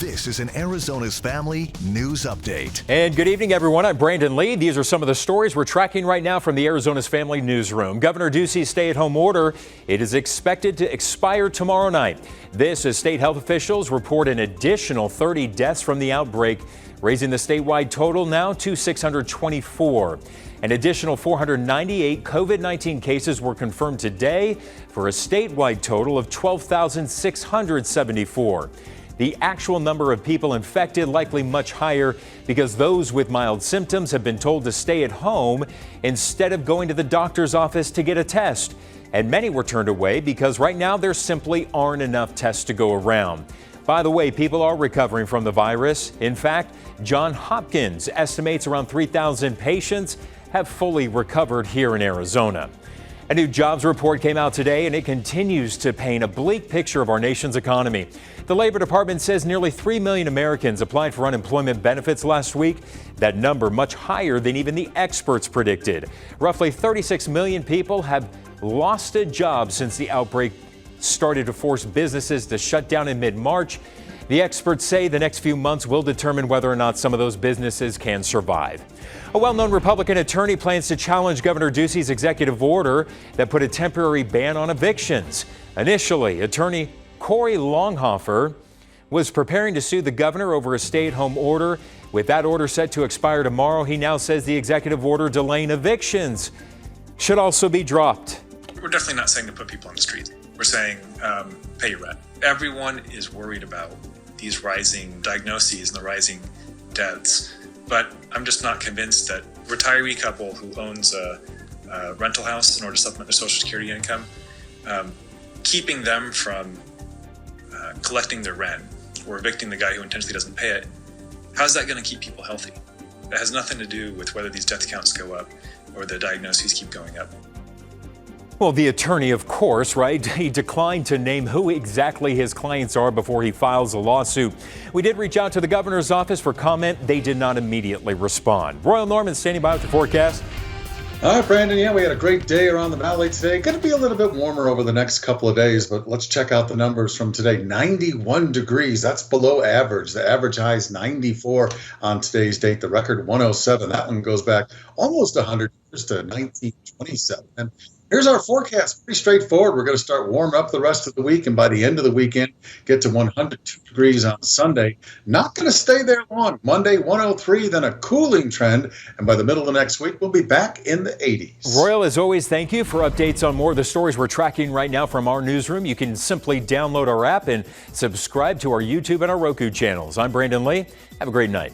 This is an Arizona's Family News Update. And good evening, everyone. I'm Brandon Lee. These are some of the stories we're tracking right now from the Arizona's Family Newsroom. Governor Ducey's stay-at-home order, it is expected to expire tomorrow night. This as state health officials report an additional 30 deaths from the outbreak, raising the statewide total now to 624. An additional 498 COVID-19 cases were confirmed today for a statewide total of 12,674. The actual number of people infected likely much higher because those with mild symptoms have been told to stay at home instead of going to the doctor's office to get a test. And many were turned away because right now there simply aren't enough tests to go around. By the way, people are recovering from the virus. In fact, Johns Hopkins estimates around 3,000 patients have fully recovered here in Arizona. A new jobs report came out today, and it continues to paint a bleak picture of our nation's economy. The Labor Department says nearly 3 million Americans applied for unemployment benefits last week. That number much higher than even the experts predicted. Roughly 36 million people have lost a job since the outbreak started to force businesses to shut down in mid-March. The experts say the next few months will determine whether or not some of those businesses can survive. A well-known Republican attorney plans to challenge Governor Ducey's executive order that put a temporary ban on evictions. Initially, attorney Corey Longhofer was preparing to sue the governor over a stay-at-home order. With that order set to expire tomorrow, he now says the executive order delaying evictions should also be dropped. We're definitely not saying to put people on the street. We're saying pay your rent. Everyone is worried about these rising diagnoses and the rising deaths. But I'm just not convinced that a retiree couple who owns a rental house in order to supplement their Social Security income, keeping them from collecting their rent or evicting the guy who intentionally doesn't pay it, how's that going to keep people healthy? That has nothing to do with whether these death counts go up or the diagnoses keep going up. Well, the attorney, of course, right? He declined to name who exactly his clients are before he files a lawsuit. We did reach out to the governor's office for comment. They did not immediately respond. Royal Norman standing by with the forecast. All right, Brandon. Yeah, we had a great day around the valley today. Going to be a little bit warmer over the next couple of days, but let's check out the numbers from today. 91 degrees. That's below average. The average high is 94 on today's date. The record 107. That one goes back almost 100 years to 1927. And here's our forecast. Pretty straightforward. We're going to start warming up the rest of the week, and by the end of the weekend, get to 102 degrees on Sunday. Not going to stay there long. Monday, 103, then a cooling trend, and by the middle of next week, we'll be back in the 80s. Royal, as always, thank you for updates on more of the stories we're tracking right now from our newsroom. You can simply download our app and subscribe to our YouTube and our Roku channels. I'm Brandon Lee. Have a great night.